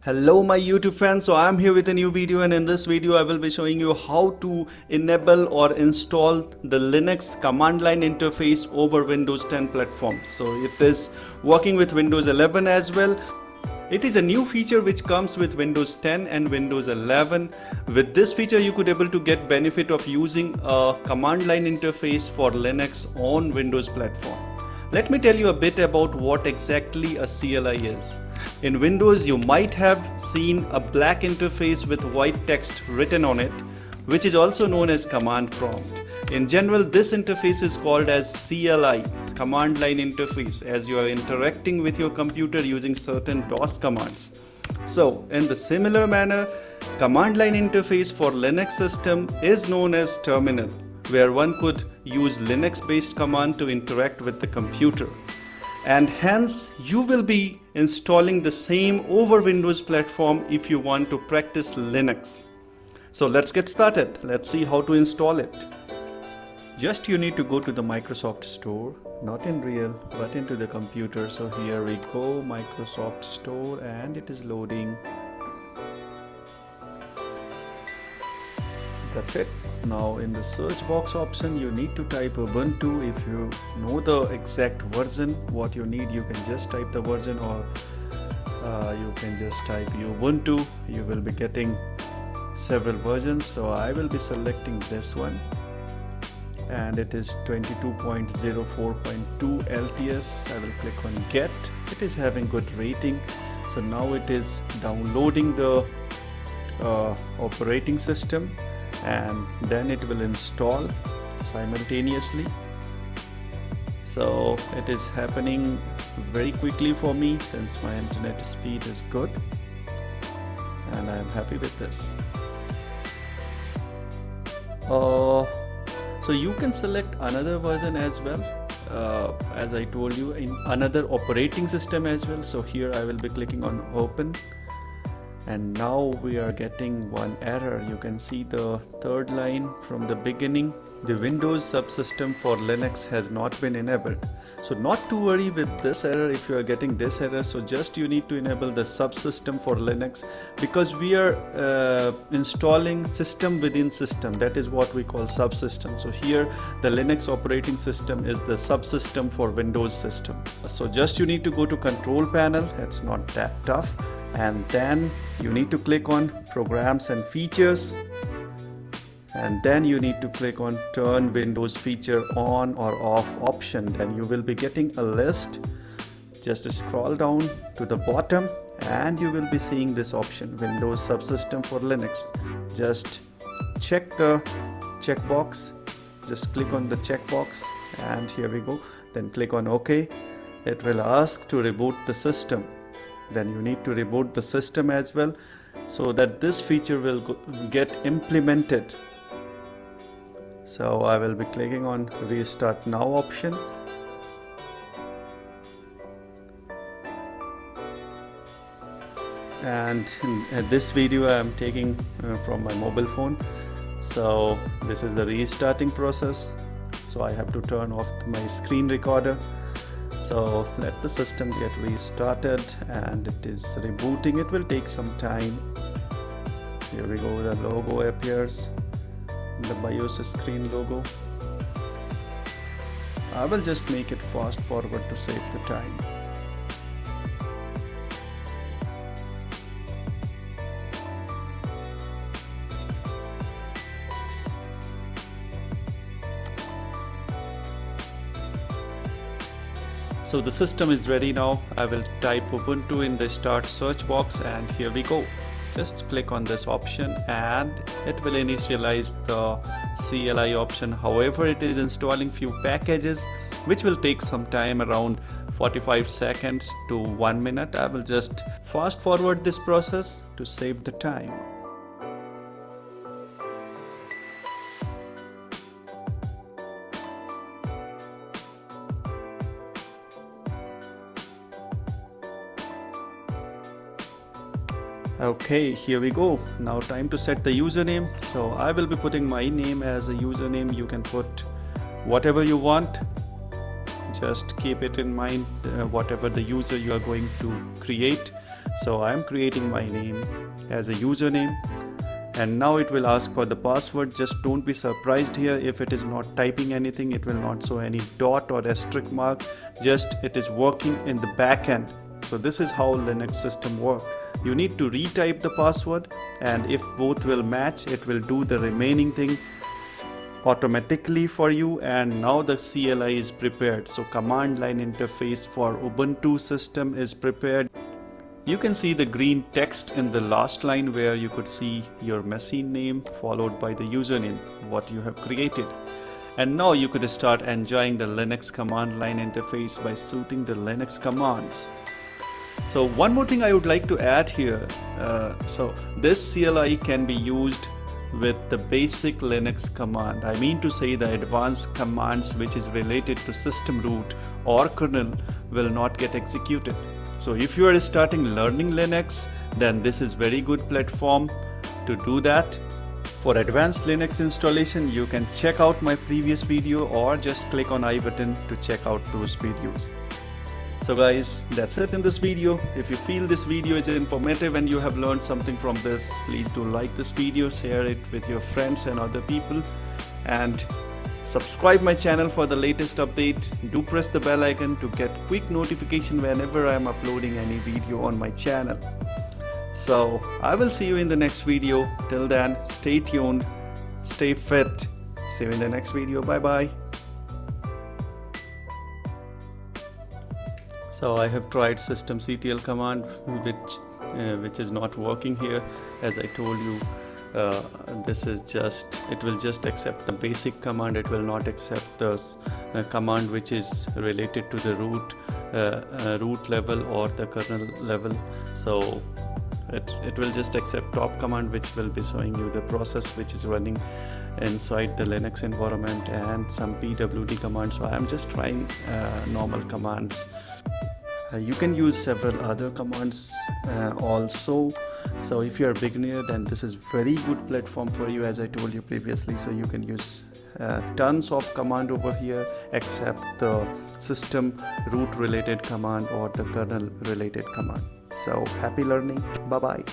Hello my YouTube fans, so I'm here with a new video, and in this video I will be showing you how to enable or install the Linux command line interface over Windows 10 platform. So it is working with Windows 11 as well. It is a new feature which comes with Windows 10 and Windows 11. With this feature you could able to get benefit of using a command line interface for Linux on Windows platform. Let me tell you a bit about what exactly a CLI is. In Windows, you might have seen a black interface with white text written on it, which is also known as command prompt. In general, this interface is called as CLI, command line interface, as you are interacting with your computer using certain DOS commands. So, in the similar manner, command line interface for Linux system is known as terminal, where one could use Linux based command to interact with the computer. And hence you will be installing the same over Windows platform if you want to practice Linux. So let's get started. Let's see how to install it. Just you need to go to the Microsoft Store, not in real but into the computer. So here we go, Microsoft Store, and it is loading. That's it. Now in the search box option you need to type Ubuntu. If you know the exact version what you need, you can just type the version, or you can just type Ubuntu. You will be getting several versions, so I will be selecting this one, and it is 22.04.2 LTS. I will click on get. It is having good rating, so now it is downloading the operating system, and then it will install simultaneously. So it is happening very quickly for me since my internet speed is good, and I am happy with this. So you can select another version as well, as I told you, in another operating system as well. So here I will be clicking on open, and now we are getting one error. You can see the third line from the beginning. The Windows subsystem for Linux has not been enabled. So not to worry with this error if you are getting this error. So just you need to enable the subsystem for Linux, because we are installing system within system. That is what we call subsystem. So here the Linux operating system is the subsystem for Windows system. So just you need to go to control panel. It's not that tough. And then you need to click on programs and features, and then you need to click on turn Windows feature on or off option. Then you will be getting a list. Just scroll down to the bottom and you will be seeing this option, Windows subsystem for Linux. Just check the checkbox. Just click on the checkbox, and here we go. Then click on OK. It will ask to reboot the system. Then you need to reboot the system as well, so that this feature will get implemented. So I will be clicking on restart now option, and in this video I am taking from my mobile phone. So this is the restarting process, so I have to turn off my screen recorder. So let the system get restarted, and it is rebooting. It will take some time. Here we go, the logo appears, the BIOS screen logo. I will just make it fast forward to save the time. So the system is ready now. I will type Ubuntu in the start search box, and here we go. Just click on this option and it will initialize the CLI option. However, it is installing few packages which will take some time, around 45 seconds to 1 minute. I will just fast forward this process to save the time. Okay, here we go. Now time to set the username. So I will be putting my name as a username. You can put whatever you want. Just keep it in mind, whatever the user you are going to create. So I'm creating my name as a username, and now it will ask for the password. Just don't be surprised here if it is not typing anything. It will not show any dot or asterisk mark, just it is working in the back end. So this is how Linux system work. You need to retype the password, and if both will match, it will do the remaining thing automatically for you. And now the CLI is prepared. So command line interface for Ubuntu system is prepared. You can see the green text in the last line where you could see your machine name followed by the username, what you have created. And now you could start enjoying the Linux command line interface by suiting the Linux commands. So one more thing I would like to add here. So this CLI can be used with the basic Linux command. I mean to say the advanced commands which is related to system root or kernel will not get executed. So if you are starting learning Linux, then this is very good platform to do that. For advanced Linux installation, you can check out my previous video or just click on I button to check out those videos. So guys, that's it in this video. If you feel this video is informative and you have learned something from this, please do like this video, share it with your friends and other people, and subscribe my channel for the latest update. Do press the bell icon to get quick notification whenever I am uploading any video on my channel. So I will see you in the next video. Till then, stay tuned, stay fit. See you in the next video. Bye bye. So I have tried systemctl command, which is not working here. As I told you, this is just, it will just accept the basic command. It will not accept the command which is related to the root level or the kernel level. So it will just accept top command, which will be showing you the process which is running inside the Linux environment, and some pwd commands. So I am just trying normal commands. You can use several other commands also. So if you are a beginner, then this is very good platform for you, as I told you previously. So you can use tons of command over here, except the system root related command or the kernel related command. So happy learning. Bye bye.